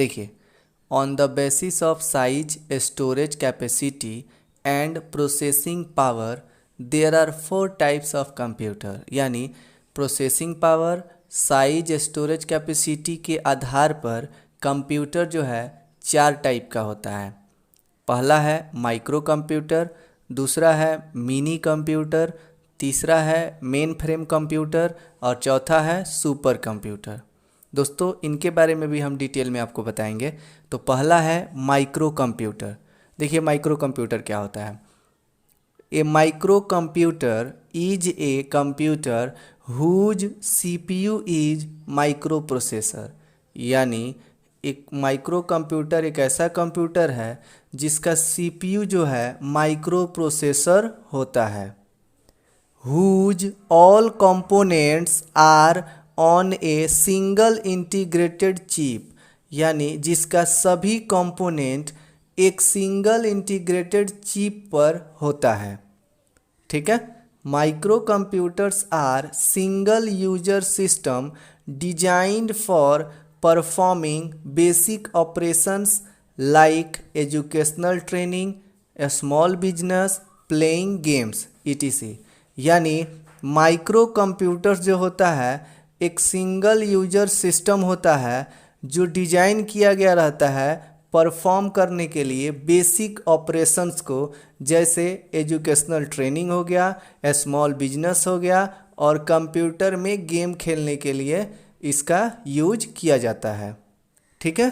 देखिए, on the basis of size, storage capacity and processing power there are 4 types of computer. यानी processing power, size, storage capacity के आधार पर computer जो है 4 टाइप का होता है। पहला है माइक्रो कंप्यूटर, दूसरा है मिनी कंप्यूटर, तीसरा है मेन फ्रेम कंप्यूटर और चौथा है सुपर कंप्यूटर। दोस्तों, इनके बारे में भी हम डिटेल में आपको बताएंगे। तो पहला है माइक्रो कंप्यूटर। देखिए, माइक्रो कंप्यूटर क्या होता है। A micro computer is a computer whose CPU is micro processor. यानी एक माइक्रो कंप्यूटर एक ऐसा कंप्यूटर है जिसका सीपीयू जो है माइक्रो प्रोसेसर होता है। Whose all components are on a single integrated chip. यानी जिसका सभी कंपोनेंट एक सिंगल इंटीग्रेटेड चिप पर होता है। ठीक है। Microcomputers are single user system designed for performing basic operations like educational training, small business, playing games etc। यानी माइक्रो कंप्यूटर्स जो होता है एक सिंगल यूजर सिस्टम होता है जो डिजाइन किया गया रहता है परफॉर्म करने के लिए बेसिक ऑपरेशंस को, जैसे एजुकेशनल ट्रेनिंग हो गया, स्मॉल बिजनेस हो गया और कंप्यूटर में गेम खेलने के लिए इसका यूज किया जाता है। ठीक है।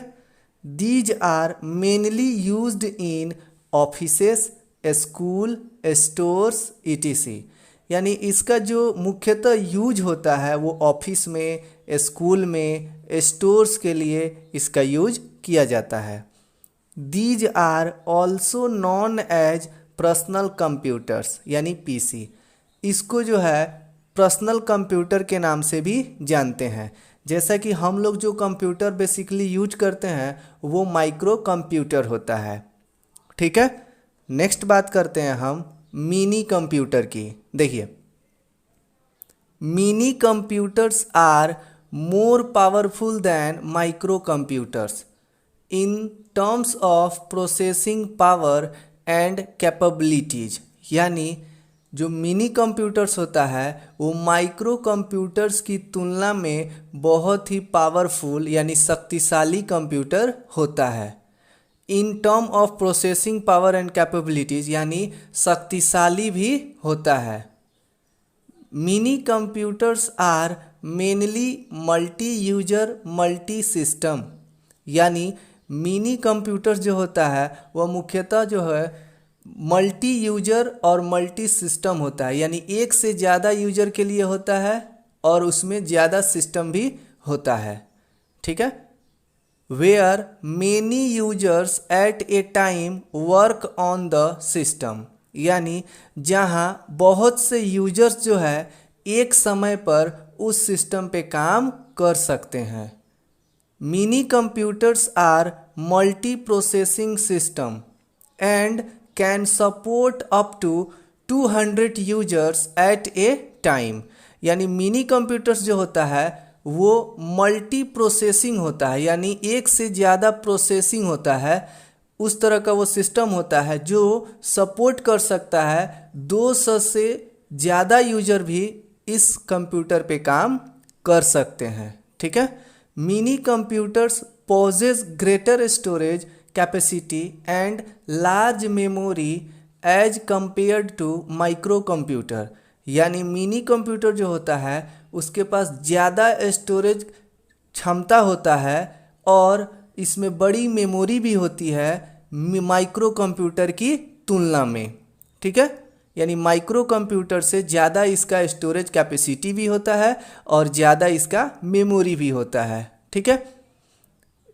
These are mainly used in offices, school, stores etc। यानी इसका जो मुख्यतः यूज होता है वो ऑफिस में, स्कूल में, स्टोर्स के लिए इसका यूज किया जाता है। These are also known as personal computers यानी पीसी। इसको जो है पर्सनल कंप्यूटर के नाम से भी जानते हैं। जैसा कि हम लोग जो कंप्यूटर बेसिकली यूज करते हैं वो माइक्रो कंप्यूटर होता है। ठीक है। नेक्स्ट बात करते हैं हम मिनी कंप्यूटर की। देखिए, minicomputers are more powerful than microcomputers in terms of processing power and capabilities. यानी जो मिनी कंप्यूटर्स होता है वो माइक्रो कंप्यूटर्स की तुलना में बहुत ही पावरफुल यानी शक्तिशाली कंप्यूटर होता है। In term of processing power and capabilities यानी शक्तिशाली भी होता है। Minicomputers are mainly multi user multi system. यानी मिनी कंप्यूटर्स जो होता है वह मुख्यतः जो है मल्टी यूजर और मल्टी सिस्टम होता है। यानी एक से ज़्यादा यूजर के लिए होता है और उसमें ज़्यादा सिस्टम भी होता है। ठीक है। Where many users at a time work on the system. यानी जहाँ बहुत से यूजर्स जो है एक समय पर उस सिस्टम पे काम कर सकते हैं। Minicomputers are multiprocessing system and can support up to 200 users at a time. यानी मिनी कंप्यूटर्स जो होता है वो मल्टी प्रोसेसिंग होता है, यानी एक से ज़्यादा प्रोसेसिंग होता है। उस तरह का वो सिस्टम होता है जो सपोर्ट कर सकता है 200 से ज़्यादा यूजर भी इस कंप्यूटर पे काम कर सकते हैं। ठीक है। Minicomputers possess greater storage capacity and large memory as compared to microcomputer. यानी मिनी कंप्यूटर जो होता है उसके पास ज़्यादा स्टोरेज क्षमता होता है और इसमें बड़ी मेमोरी भी होती है माइक्रो कंप्यूटर की तुलना में। ठीक है। यानी माइक्रो कंप्यूटर से ज़्यादा इसका स्टोरेज कैपेसिटी भी होता है और ज़्यादा इसका मेमोरी भी होता है। ठीक है।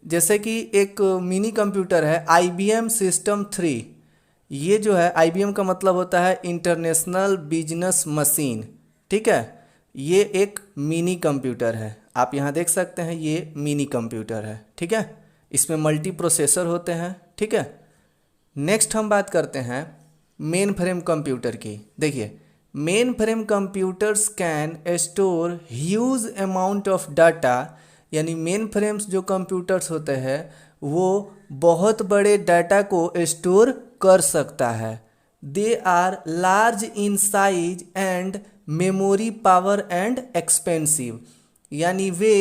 जैसे कि एक मिनी कंप्यूटर है IBM सिस्टम 3। ये जो है IBM का मतलब होता है इंटरनेशनल बिजनेस मशीन। ठीक है। ये एक मिनी कंप्यूटर है, आप यहाँ देख सकते हैं ये मिनी कंप्यूटर है। ठीक है। इसमें मल्टी प्रोसेसर होते हैं। ठीक है। नेक्स्ट हम बात करते हैं मेन फ्रेम कंप्यूटर की। देखिए, main frame computers can store huge amount of data. यानी मेन फ्रेम्स जो कंप्यूटर्स होते हैं वो बहुत बड़े डाटा को स्टोर कर सकता है। They are large in size and memory power and expensive, यानी वे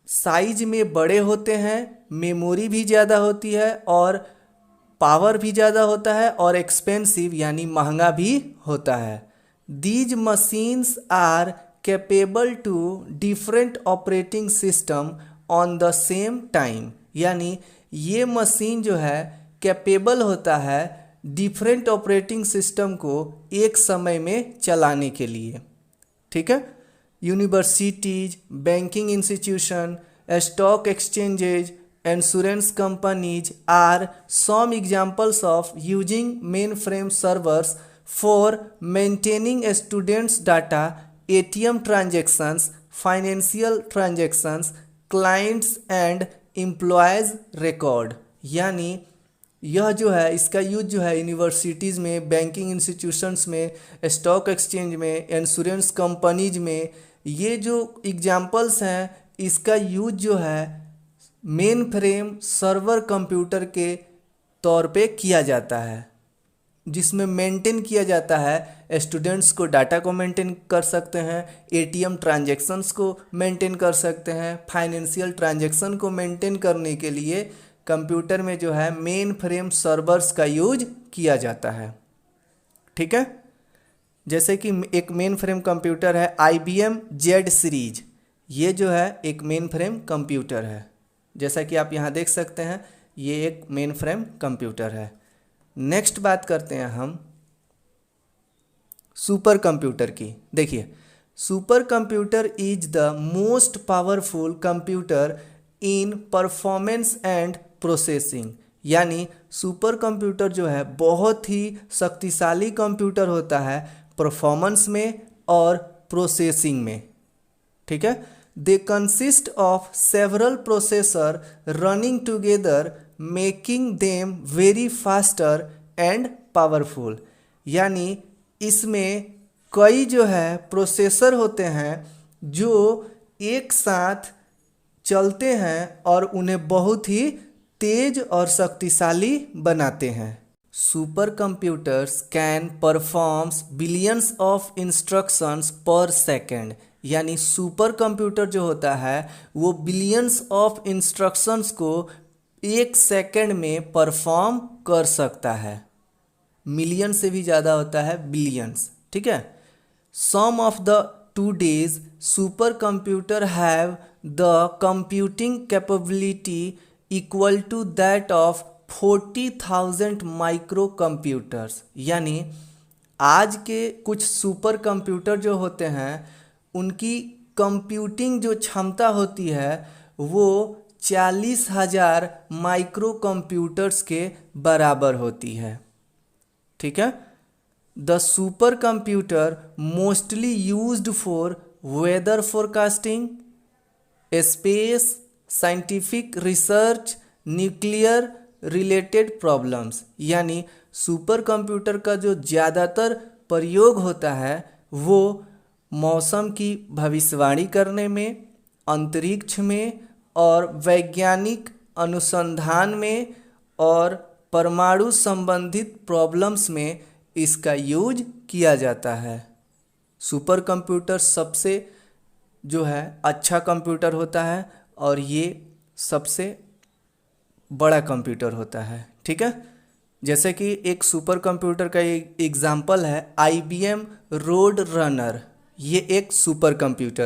साइज में बड़े होते हैं, मेमोरी भी ज़्यादा होती है और पावर भी ज़्यादा होता है और एक्सपेंसिव यानी महंगा भी होता है। These machines are capable to different operating system on the same time, यानी ये मशीन जो है कैपेबल होता है डिफरेंट ऑपरेटिंग सिस्टम को एक समय में चलाने के लिए। ठीक है। Universities, banking institution, stock exchanges, insurance companies are some examples of using mainframe servers for maintaining students' data, ATM transactions, financial transactions, clients and employees record। यानी यह जो है इसका यूज जो है यूनिवर्सिटीज़ में, बैंकिंग इंस्टीट्यूशंस में, स्टॉक एक्सचेंज में, इंश्योरेंस कंपनीज में, ये जो एग्जाम्पल्स हैं इसका यूज जो है मेन फ्रेम सर्वर कंप्यूटर के तौर पे किया जाता है, जिसमें मेंटेन किया जाता है स्टूडेंट्स को डाटा को मेंटेन कर सकते हैं, एटीएम ट्रांजैक्शंस को मेंटेन कर सकते हैं, फाइनेंशियल ट्रांजैक्शन को मेंटेन करने के लिए कंप्यूटर में जो है मेन फ्रेम सर्वर्स का यूज किया जाता है। ठीक है। जैसे कि एक मेन फ्रेम कंप्यूटर है IBM Z सीरीज, ये जो है एक मेन फ्रेम कंप्यूटर है। जैसा कि आप यहाँ देख सकते हैं ये एक मेन फ्रेम कंप्यूटर है। नेक्स्ट बात करते हैं हम सुपर कंप्यूटर की। देखिए, super computer is the most powerful computer in performance and processing, यानी सुपर कंप्यूटर जो है बहुत ही शक्तिशाली कंप्यूटर होता है परफॉर्मेंस में और प्रोसेसिंग में। ठीक है। They consist of several processors running together, making them very faster and powerful। यानी इसमें कई जो है प्रोसेसर होते हैं जो एक साथ चलते हैं और उन्हें बहुत ही तेज और शक्तिशाली बनाते हैं। Super computers can performs billions of instructions पर सेकेंड, यानी सुपर कंप्यूटर जो होता है वो बिलियंस ऑफ इंस्ट्रक्शंस को एक सेकंड में परफॉर्म कर सकता है। मिलियन से भी ज़्यादा होता है बिलियंस। ठीक है। Some of the today's super computer have the computing capability equal to that of 40,000 micro computers, यानी आज के कुछ सुपर कंप्यूटर जो होते हैं उनकी कंप्यूटिंग जो क्षमता होती है वो 40,000 माइक्रो कंप्यूटर्स के बराबर होती है। ठीक है। The supercomputer mostly used for weather forecasting, space, scientific research, nuclear related problems, यानी सुपर कंप्यूटर का जो ज़्यादातर प्रयोग होता है वो मौसम की भविष्यवाणी करने में, अंतरिक्ष में और वैज्ञानिक अनुसंधान में और परमाणु संबंधित प्रॉब्लम्स में इसका यूज किया जाता है। सुपर कंप्यूटर सबसे जो है अच्छा कंप्यूटर होता है और ये सबसे बड़ा कंप्यूटर होता है। ठीक है। जैसे कि एक सुपर कंप्यूटर का एग्जाम्पल है IBM रोड रनर, ये एक सुपर कंप्यूटर